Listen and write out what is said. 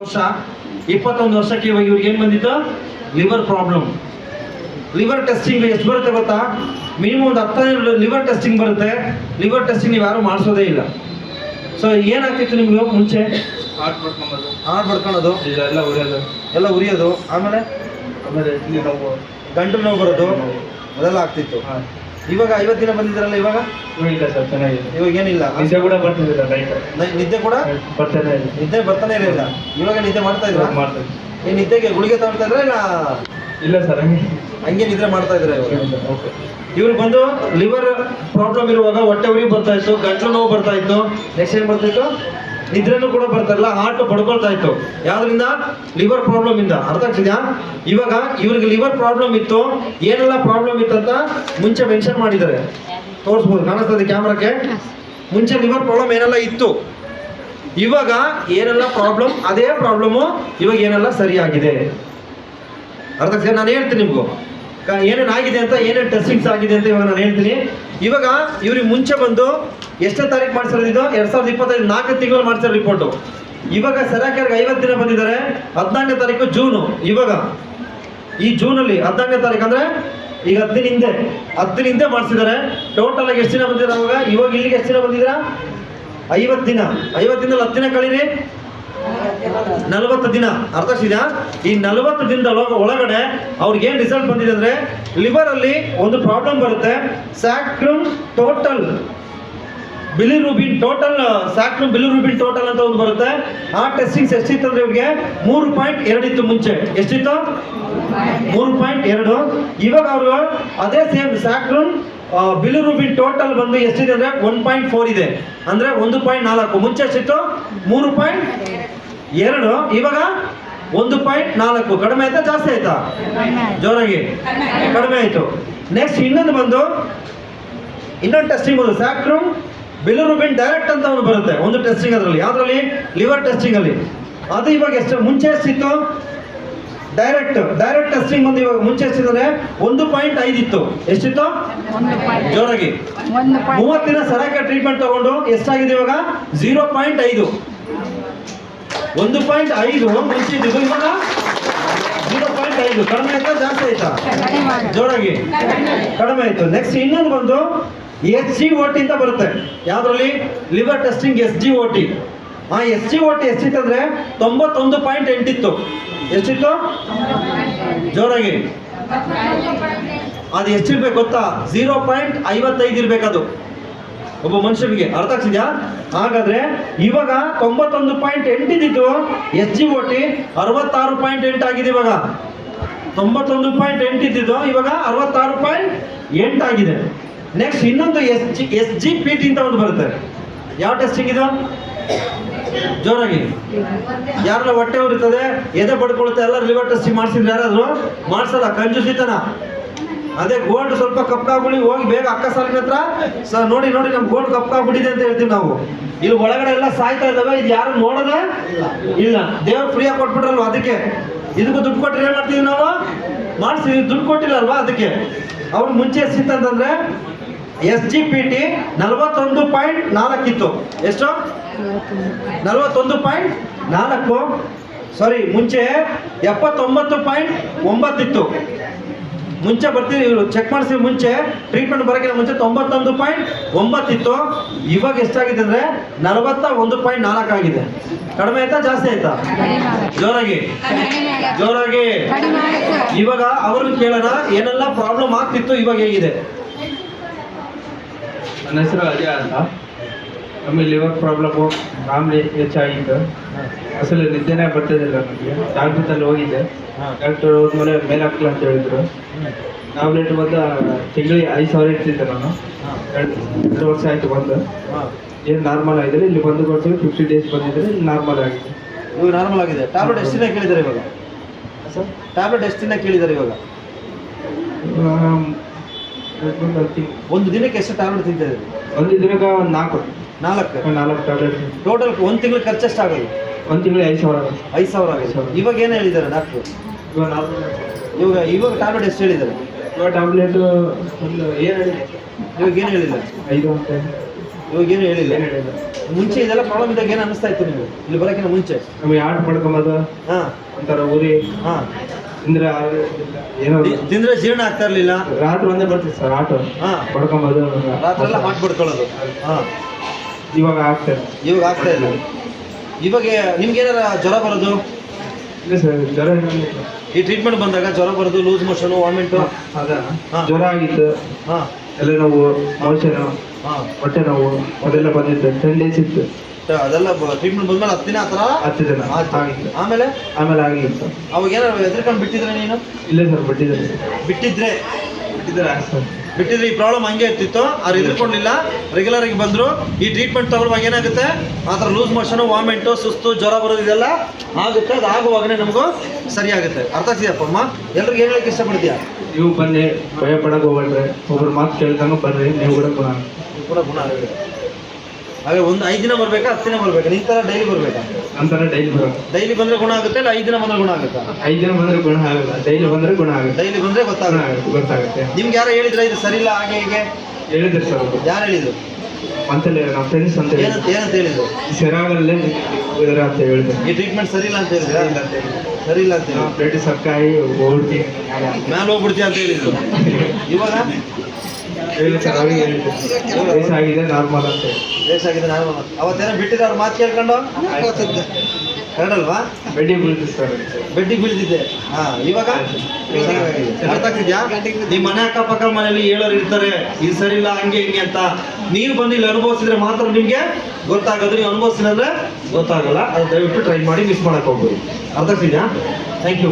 ವರ್ಷ 21 ವರ್ಷಕ್ಕೆ ಇವಾಗ ಇವ್ರಿಗೆ ಏನು ಬಂದಿತ್ತು? Liver problem. ಲಿವರ್ ಟೆಸ್ಟಿಂಗ್ ಎಷ್ಟು ಬರುತ್ತೆ ಗೊತ್ತಾ? ಮಿನಿಮಮ್ ಒಂದು 15 ಲಿವರ್ ಟೆಸ್ಟಿಂಗ್ ಬರುತ್ತೆ. ಲಿವರ್ ಟೆಸ್ಟಿಂಗ್ ನೀವು ಯಾರು ಮಾಡಿಸೋದೇ ಇಲ್ಲ. ಸೊ ಏನಾಗ್ತಿತ್ತು ನಿಮ್ಗೆ ಮುಂಚೆ? ಹಾರ್ಟ್ ಬಡ್ಕೊಳೋದು, ಎಲ್ಲ ಉರಿಯೋದು, ಆಮೇಲೆ ಗಂಟಲು ನೋವು ಬರೋದು, ಅದೆಲ್ಲ ಆಗ್ತಿತ್ತು. ಇವಾಗ 50 ದಿನ ಬಂದಿದ್ದಾರಲ್ಲ, ಇವಾಗ ಇವಾಗ ಏನಿಲ್ಲ. ನಿದ್ದೆ ಕೂಡ ನಿದ್ದೆ ಬರ್ತಾನೆ ಇರಲಿಲ್ಲ. ಇವಾಗ ನಿದ್ದೆ ಮಾಡ್ತಾ ಇದ್ರ? ಈ ನಿದ್ದೆಗೆ ಗುಳಿಗೆ ತಗೊಳ್ತಾ ಇದ್ರ ಇಲ್ಲ ಸರ್, ಹಂಗೆ ನಿದ್ರೆ ಮಾಡ್ತಾ ಇದ್ರೆ? ಇವ್ರಿಗೆ ಬಂದು ಲಿವರ್ ಪ್ರಾಬ್ಲಮ್ ಇರುವಾಗ ಹೊಟ್ಟೆ ಉರಿ ಬರ್ತಾ ಇತ್ತು, ಗಂಟಲು ನೋವು ಬರ್ತಾ ಇತ್ತು, ನೆಕ್ಸ್ಟ್ ಏನ್ ಬರ್ತಿತ್ತು? ನಿದ್ರೆನೂ ಕೂಡ ಬರ್ತಾ ಇಲ್ಲ, ಹಾರ್ಟ್ ಬಡ್ಕೊಳ್ತಾ ಇತ್ತು. ಯಾವ್ದ್ರಿಂದ? ಲಿವರ್ ಪ್ರಾಬ್ಲಮ್ ಇಂದ. ಅರ್ಥ ಆಗ್ತಿದ್ಯಾ? ಇವಾಗ ಇವ್ರಿಗೆ ಲಿವರ್ ಪ್ರಾಬ್ಲಮ್ ಇತ್ತು, ಏನೆಲ್ಲ ಪ್ರಾಬ್ಲಮ್ ಇತ್ತಂತ ಮುಂಚೆ ಮೆನ್ಷನ್ ಮಾಡಿದ್ದಾರೆ, ತೋರಿಸ್ಬೋದು, ಕಾಣಿಸ್ತದೆ ಕ್ಯಾಮ್ರಾಕ್ಕೆ. ಮುಂಚೆ ಲಿವರ್ ಪ್ರಾಬ್ಲಮ್ ಏನೆಲ್ಲ ಇತ್ತು, ಇವಾಗ ಏನೆಲ್ಲ ಪ್ರಾಬ್ಲಮ್, ಅದೇ ಪ್ರಾಬ್ಲಮ್ಮು ಇವಾಗ ಏನೆಲ್ಲ ಸರಿಯಾಗಿದೆ. ಅರ್ಥ ಆಗ್ತದೆ? ನಾನು ಹೇಳ್ತೀನಿ ನಿಮ್ಗೂ ಏನೇನು ಆಗಿದೆ ಅಂತ, ಏನೇನು ಟೆಸ್ಟಿಂಗ್ಸ್ ಆಗಿದೆ ಅಂತ ಇವಾಗ ನಾನು ಹೇಳ್ತೀನಿ. ಇವಾಗ ಇವ್ರಿಗೆ ಮುಂಚೆ ಬಂದು ಎಷ್ಟನೇ ತಾರೀಕು ಮಾಡ್ಸಿರೋದು? ಇದು 2025 4 ತಿಂಗಳು ಮಾಡ್ಸಿರೋ ರಿಪೋರ್ಟು. ಇವಾಗ ಸರಾಕರ್ಗೆ 50 ದಿನ ಬಂದಿದ್ದಾರೆ. 14ನೇ ತಾರೀಕು ಜೂನು. ಇವಾಗ ಈ ಜೂನಲ್ಲಿ 14ನೇ ತಾರೀಕು ಅಂದ್ರೆ ಈಗ 10 ದಿನ ಹಿಂದೆ ಮಾಡಿಸಿದ್ದಾರೆ. ಟೋಟಲ್ ಆಗಿ ಎಷ್ಟು ದಿನ ಬಂದಿದ್ದಾರೆ ಅವಾಗ? ಇವಾಗ ಇಲ್ಲಿಗೆ ಎಷ್ಟು ದಿನ ಬಂದಿದ್ದೀರಾ? 50 ದಿನ. 50 ದಿನದಲ್ಲಿ 10 ದಿನ ಕಳೀರಿ, 40 ದಿನ. ಅರ್ಥ ಆಗ್ತಿದ್ಯಾ? ಈ 40 ದಿನದ ಒಳಗಡೆ ಅವ್ರಿಗೆ ಏನ್ ರಿಸಲ್ಟ್ ಬಂದಿದೆ ಅಂದ್ರೆ, ಲಿವರ್ ಅಲ್ಲಿ ಒಂದು ಪ್ರಾಬ್ಲಮ್ ಬರುತ್ತೆ, ಸ್ಯಾಕ್ರಮ್ ಟೋಟಲ್ ಬಿಲಿರೂಬಿನ್ ಟೋಟಲ್, ಸ್ಯಾಕ್ರಮ್ ಬಿಲಿರೂಬಿನ್ ಟೋಟಲ್ ಅಂತ ಒಂದು ಬರುತ್ತೆ. ಆ ಟೆಸ್ಟಿಂಗ್ಸ್ ಎಷ್ಟಿತ್ತು ಅಂದ್ರೆ ಇವ್ರಿಗೆ 3.2 ಇತ್ತು ಮುಂಚೆ. ಎಷ್ಟಿತ್ತು? 3.2. ಇವಾಗ ಅವರು ಅದೇ ಸೇಮ್ ಸ್ಯಾಕ್ರಮ್ ಬಿಲಿರೂಬಿನ್ ಟೋಟಲ್ ಬಂದು ಎಷ್ಟಿದೆ ಅಂದ್ರೆ 1.4 ಇದೆ, ಅಂದ್ರೆ 1.4. ಮುಂಚೆ ಎಷ್ಟಿತ್ತು? 3.2. ಇವಾಗ 1.4. ಕಡಿಮೆ ಆಯ್ತಾ ಜಾಸ್ತಿ ಆಯ್ತಾ? ಜೋರಾಗಿ ಕಡಿಮೆ ಆಯ್ತು. ನೆಕ್ಸ್ಟ್ ಇನ್ನೊಂದು ಬಂದು ಇನ್ನೊಂದು ಟೆಸ್ಟಿಂಗ್ ಬಂದು ಸ್ಯಾಕ್ರಮ್ ಬಿಲಿರೂಬಿನ್ ಡೈರೆಕ್ಟ್ ಅಂತ ಒಂದು ಬರುತ್ತೆ, ಒಂದು ಟೆಸ್ಟಿಂಗ್. ಅದರಲ್ಲಿ ಯಾವ್ದ್ರಲ್ಲಿ? ಲಿವರ್ ಟೆಸ್ಟಿಂಗ್ ಅಲ್ಲಿ. ಅದು ಇವಾಗ ಎಷ್ಟು? ಮುಂಚೆ ಎಷ್ಟಿತ್ತು? ಡೈರೆಕ್ಟ್ ಟೆಸ್ಟಿಂಗ್ ಬಂದು ಇವಾಗ ಮುಂಚೆ ಎಷ್ಟಿದ್ರೆ 1.5 ಇತ್ತು. ಎಷ್ಟಿತ್ತು? ಜೋರಾಗಿ 30 ದಿನ ಸರಾಕ ಟ್ರೀಟ್ಮೆಂಟ್ ತಗೊಂಡು ಎಷ್ಟಾಗಿದೆ ಇವಾಗ? 0.5. 1.5 ಮುಂಚೆ ಇದ್ದಿದ್ದು, ಇವಾಗ 0.5. ಕಡಿಮೆ ಆಯ್ತಾ ಜಾಸ್ತಿ ಆಯ್ತಾ? ಜೋರಾಗಿ ಕಡಿಮೆ ಆಯ್ತು. ನೆಕ್ಸ್ಟ್ ಇನ್ನೊಂದು ಬಂದು SGOT ಅಂತ ಬರುತ್ತೆ. ಯಾವ್ದ್ರಲ್ಲಿ? Liver testing SGOT. ಆ SGOT ಎಷ್ಟಿತ್ತು ಅಂದ್ರೆ 91.8 ಇತ್ತು. ಎಷ್ಟಿತ್ತು? ಜೋರಾಗಿ ಅದು ಎಷ್ಟಿರ್ಬೇಕು ಗೊತ್ತಾ? 0.55 ಇರ್ಬೇಕದು ಒಬ್ಬ ಮನುಷ್ಯನಿಗೆ. ಅರ್ಥ ಆಗ್ತಿದ್ಯಾ? ಹಾಗಾದ್ರೆ ಇವಾಗ 91.8 ಇದ್ದಿದ್ದು SGOT 66.8 ಆಗಿದೆ ಇವಾಗ. 91.8 ಇದ್ದಿದ್ದು ಇವಾಗ 66.8 ಆಗಿದೆ. ನೆಕ್ಸ್ಟ್ ಇನ್ನೊಂದು SGPT ಅಂತ ಒಂದು ಬರುತ್ತೆ. ಯಾವ ಟೆಸ್ಟಿಂಗ್ ಇದು? ಜೋರಾಗಿ ಯಾರೆಲ್ಲ ಹೊಟ್ಟೆ ಉರಿತದೆ, ಎದೆ ಬಡ್ಕೊಳುತ್ತೆ, ಎಲ್ಲ ಲಿವರ್ ಟೆಸ್ಟಿಂಗ್ ಮಾಡಿಸಿದ್ರೆ ಯಾರಾದ್ರು? ಮಾಡ್ಸಲ್ಲ, ಕಂಜೂಸಿತನ. ಅದೇ ಗೋಲ್ಡ್ ಸ್ವಲ್ಪ ಕಪ್ಪಾಗ್ಬಿಡಿ, ಹೋಗಿ ಬೇಗ ಅಕ್ಕ ಸಾಲಿನ ಹತ್ರ ಸರ್ ನೋಡಿ ನಮ್ ಗೋಲ್ಡ್ ಕಪ್ಪಾಗ್ಬಿಟ್ಟಿದೆ ಅಂತ ಹೇಳ್ತೀವಿ ನಾವು. ಇಲ್ಲಿ ಒಳಗಡೆ ಎಲ್ಲ ಸಾಯ್ತಾ ಇದ್ದಾವೆ, ಇದು ಯಾರು ನೋಡೋದೇ ಇಲ್ಲ. ದೇವ್ರು ಫ್ರೀಯಾಗಿ ಕೊಟ್ಬಿಟ್ರಲ್ವ, ಅದಕ್ಕೆ ಇದಕ್ಕೂ ದುಡ್ಡು ಕೊಟ್ಟರೆ ಏನ್ ಮಾಡ್ತೀವಿ ನಾವು? ಮಾಡಿಸಿ ದುಡ್ಡು ಕೊಟ್ಟಿಲ್ಲ ಅಲ್ವಾ, ಅದಕ್ಕೆ. ಅವ್ರು ಮುಂಚೆ ಎಷ್ಟಿತ್ತಂತಂದ್ರೆ SGPT 41.4 ಇತ್ತು. ಎಷ್ಟು? 41.4. ಸಾರಿ, ಮುಂಚೆ 79.9 ಇತ್ತು. ಮುಂಚೆ ಬರ್ತೀವಿ ಚೆಕ್ ಮಾಡಿಸಿ, ಮುಂಚೆ ಟ್ರೀಟ್ಮೆಂಟ್ ಬರೋಕ್ಕಿಂತ ಮುಂಚೆ 91.9 ಇತ್ತು. ಇವಾಗ ಎಷ್ಟಾಗಿದೆ ಅಂದ್ರೆ 41.4 ಆಗಿದೆ. ಕಡಿಮೆ ಆಯ್ತಾ ಜಾಸ್ತಿ ಆಯ್ತಾ? ಜೋರಾಗಿ ಇವಾಗ ಅವ್ರನ್ನ ಕೇಳೋಣ ಏನೆಲ್ಲ ಪ್ರಾಬ್ಲಮ್ ಆಗ್ತಿತ್ತು, ಇವಾಗ ಹೇಗಿದೆ? ನನ್ನ ಹೆಸರು ಅಜಯ್ ಅಂತ. ನಮಗೆ ಲಿವರ್ ಪ್ರಾಬ್ಲಮ್ಮು ಮಾಮೂಲಿ ಹೆಚ್ಚಾಗಿತ್ತು. ಅಸಲು ನಿದ್ದೆನೇ ಬರ್ತಿದ್ದಿಲ್ಲ ನಮಗೆ. ಡಾಕ್ಟ್ರಲ್ಲಿ ಹೋಗಿದ್ದೆ, ಡಾಕ್ಟರ್ ಹೋದ್ಮೇಲೆ ಮೇಲೆ ಹಾಕಲ್ಲ ಅಂತ ಹೇಳಿದ್ರು. ಟ್ಯಾಬ್ಲೆಟ್ ಬಂದು ತಿಂಗಳಿಗೆ 5,000 ಇಡ್ತಿದ್ದೆ ನಾನು. 2 ವರ್ಷ ಆಯಿತು ಬಂದು. ಏನು ನಾರ್ಮಲ್ ಆಗಿದ್ರೆ ಇಲ್ಲಿ ಬಂದು ಕೊಡ್ತೀವಿ. 50 ಡೇಸ್ ಬಂದಿದ್ರೆ ಇಲ್ಲಿ ನಾರ್ಮಲ್ ಆಗಿದೆ. ಇವಾಗ ನಾರ್ಮಲ್ ಆಗಿದೆ. ಟ್ಯಾಬ್ಲೆಟ್ ಎಷ್ಟು ದಿನ ಕೇಳಿದ್ದಾರೆ ಇವಾಗ? ಸರ್ ಟ್ಯಾಬ್ಲೆಟ್ ಎಷ್ಟು ದಿನ ಕೇಳಿದ್ದಾರೆ ಇವಾಗ? ಒಂದು ದಿನಕ್ಕೆ ಎಷ್ಟು ಟ್ಯಾಬ್ಲೆಟ್ ತಿಂತಿದ್ದಾರೆ? ಒಂದು ದಿನಕ್ಕೆ ಒಂದು 4 ಟ್ಯಾಬ್ಲೆಟ್. ಟೋಟಲ್ ಒಂದು ತಿಂಗಳು ಖರ್ಚು ಎಷ್ಟಾಗೋದು? ಒಂದು ತಿಂಗಳಿಗೆ 5,000 ಆಗುತ್ತೆ. 5,000 ಆಗಿದೆ. ಇವಾಗ ಏನು ಹೇಳಿದ್ದಾರೆ ಡಾಕ್ಟ್ರು? ಇವಾಗ ಟ್ಯಾಬ್ಲೆಟ್ ಎಷ್ಟು ಹೇಳಿದ್ದಾರೆ? ಇವಾಗ ಟ್ಯಾಬ್ಲೆಟ್ ಒಂದು ಏನು ಇವಾಗ ಏನು ಹೇಳಿದ್ದಾರೆ? 5 ಅಂತ. ಇವಾಗ ಏನು ಹೇಳಿಲ್ಲ. ಏನು ಹೇಳಿಲ್ಲ. ಮುಂಚೆ ಇದೆಲ್ಲ ಪ್ರಾಬ್ಲಮ್ ಇದ್ದಾಗ ಏನು ಅನಿಸ್ತಾ ಇತ್ತು ನೀವು ಇಲ್ಲಿ ಬರೋಕ್ಕಿಂತ ಮುಂಚೆ? ನಮಗೆ ಆಟ ಪಡ್ಕೊಂಬೋದು, ಹಾ ಒಂಥರ ಉರಿ ಹಾ ತಿಂದ್ರೆ ಏನೋ ತಿಂದ್ರೆ ಜೀರ್ಣ ಆಗ್ತಾ ಇರ್ಲಿಲ್ಲ. ರಾತ್ರಿ ಒಂದೇ ಬರ್ತೀವಿ ಸರ್ ಆಟ ಹಾ ಪಡ್ಕೊಂಬೋದು. ರಾತ್ರಿ ಎಲ್ಲ ಹಾಟ್ ಪಡ್ಕೊಳ್ಳೋದು. ಹಾ ಇವಾಗ ಆಗ್ತದೆ. ಇವಾಗ ಆಗ್ತಾ ಇಲ್ಲ. ಇವಾಗ ನಿಮ್ಗೆ ಏನಾರ ಜ್ವರ ಬರೋದು? ಇಲ್ಲ ಸರ್, ಜ್ವರ ಏನಿಲ್ಲ. ಈ ಟ್ರೀಟ್ಮೆಂಟ್ ಬಂದಾಗ ಜ್ವರ ಬರೋದು, ಲೂಸ್ ಮೋಷನ್, ವಾಮಿಂಟು? ಅದ ಹಾ. ಜ್ವರ ಆಗಿತ್ತು, ಹಾ ಎಲೆ ನೋವು, ಮೋಷನ್, ಹಾ ಹೊಟ್ಟೆ ನೋವು ಅದೆಲ್ಲ ಬಂದಿತ್ತು. 10 days ಇತ್ತು. ಅದೆಲ್ಲ ಟ್ರೀಟ್ಮೆಂಟ್ ಬಂದ್ಮೇಲೆ 10 ದಿನ ಆ ಥರ 10 ದಿನ ಆಯ್ತು. ಆಗಿತ್ತು. ಆಮೇಲೆ ಆಮೇಲೆ ಆಗಿತ್ತು. ಅವಾಗ ಏನಾರು ಹೆದರ್ಕೊಂಡು ಬಿಟ್ಟಿದ್ರೆ ನೀನು? ಇಲ್ಲ ಸರ್, ಬಿಟ್ಟಿದ್ದಾರೆ. ಬಿಟ್ಟಿದ್ರೆ ಸರ್ ಬಿಟ್ಟಿದ್ರೆ ಈ ಪ್ರಾಬ್ಲಮ್ ಹಂಗೆ ಇರ್ತಿತ್ತು. ಅವ್ರು ಎದುರ್ಕೊಂಡಿಲ್ಲ, ರೆಗ್ಯುಲರ್ ಆಗಿ ಬಂದರು. ಈ ಟ್ರೀಟ್ಮೆಂಟ್ ತಗೊಳ್ಳುವಾಗ ಏನಾಗುತ್ತೆ, ಆ ಥರ ಲೂಸ್ ಮೋಷನು, ವಾಮಿಂಟು, ಸುಸ್ತು, ಜ್ವರ ಬರೋದು ಇದೆಲ್ಲ ಆಗುತ್ತೆ. ಅದು ಆಗುವಾಗನೇ ನಮಗೂ ಸರಿ ಆಗುತ್ತೆ. ಅರ್ಥ ಆಗ್ತಿದೆಯಪ್ಪ ಅಮ್ಮ? ಎಲ್ರಿಗೂ ಏನು ಹೇಳಕ್ಕೆ ಇಷ್ಟಪಡ್ತೀಯಾ? ನೀವು ಬನ್ನಿ, ಭಯ ಪಡಕ್ಕೆ ಹೋಗ್ಬೇಡ್ರಿ. ಒಬ್ರು ಮಾತು ಕೇಳ್ದಂಗೆ ಬರ್ರಿ, ನೀವು ಕೂಡ ಗುಣ ಕೂಡ ಗುಣ ಆಗುತ್ತೆ. ಹಾಗೆ ಒಂದು 5 ದಿನ ಬರಬೇಕಾ, 10 ದಿನ ಬರಬೇಕಾ? ನಿನ್ನ ಥರ ಡೈಲಿ ಬರಬೇಕಾ? ನಂತರ ಡೈಲಿ ಬರೋದು. ಡೈಲಿ ಬಂದರೆ ಗುಣ ಆಗುತ್ತೆ, ಇಲ್ಲ 5 ದಿನ ಬಂದರೆ ಗುಣ ಆಗುತ್ತಾ? 5 ದಿನ ಬಂದರೆ ಗುಣ ಆಗಲ್ಲ, ಡೈಲಿ ಬಂದರೆ ಗುಣ ಆಗುತ್ತೆ. ಡೈಲಿ ಬಂದರೆ ಗೊತ್ತಾಗುತ್ತೆ. ಗೊತ್ತಾಗುತ್ತೆ. ನಿಮ್ಗೆ ಯಾರೋ ಹೇಳಿದ್ರೆ ಇದು ಸರಿ ಇಲ್ಲ ಹಾಗೆ ಹೀಗೆ? ಹೇಳಿದ್ರು ಸರ್ ಅವರು. ಯಾರು ಹೇಳಿದ್ರು? ಅಂತಲೇ ನಮ್ಮ ಫ್ರೆಂಡ್ಸ್ ಅಂತ ಹೇಳಿ ಏನಂತ ಹೇಳಿದ್ರು? ಸೆರಾಗಲ್ಲೇ ಇದರ ಅಂತ ಹೇಳಿದ್ರು. ಈ ಟ್ರೀಟ್ಮೆಂಟ್ ಸರಿ ಇಲ್ಲ ಅಂತ ಹೇಳಿದ್ರೆ? ಇಲ್ಲ ಅಂತ ಹೇಳಿ ಸರಿ ಇಲ್ಲ ಅಂತ ಹೇಳಿ ಬ್ಲಡ್ ಸರ್ಕಾರಿ ಹೋಗ್ಬಿಡ್ತೀನಿ ಮ್ಯಾಲೆ ಹೋಗ್ಬಿಡ್ತೀಯ ಅಂತ ಹೇಳಿದ್ರು. ಇವಾಗ ಹೇಳಿ ಸರ್, ಅವ್ರಿಗೆ ಹೇಳಿದ್ರು ವಯಸ್ಸಾಗಿದೆ, ನಾರ್ಮಲ್ ಅಂತ ಹೇಳಿ. ಬೇಸಾಗಿದೆ. ನಾನು ಅವತ್ತೇನೋ ಬಿಟ್ಟಿದ್ದೆ ಅವ್ರ ಮಾತು ಕೇಳ್ಕೊಂಡು ಕರಡಲ್ವಾ? ಬೆಡ್ಡಿಗೆ ಬೀಳ್ತೀವಿ ಸರ್. ಬೆಡ್ಡಿಗೆ ಬೀಳ್ತಿದ್ದೆ. ಹಾ ಇವಾಗ ಅರ್ಥ ಆಗ್ತಿದ್ಯಾ? ನಿಮ್ಮ ಮನೆ ಅಕ್ಕಪಕ್ಕ ಮನೆಯಲ್ಲಿ ಹೇಳೋರು ಇರ್ತಾರೆ, ಇದು ಸರಿ ಇಲ್ಲ ಹಂಗೆ ಹಿಂಗೆ ಅಂತ. ನೀವು ಬಂದು ಇಲ್ಲಿ ಅನುಭವಿಸಿದ್ರೆ ಮಾತ್ರ ನಿಮಗೆ ಗೊತ್ತಾಗೋದು. ನೀವು ಅನುಭವಿಸಿದ್ರೆ ಗೊತ್ತಾಗಲ್ಲ. ಅದು ದಯವಿಟ್ಟು ಟ್ರೈ ಮಾಡಿ, ಮಿಸ್ ಮಾಡಕ್ಕೆ ಹೋಗ್ಬೋದು. ಅರ್ಥ ಆಗ್ತಿದ್ಯಾ? Thank you.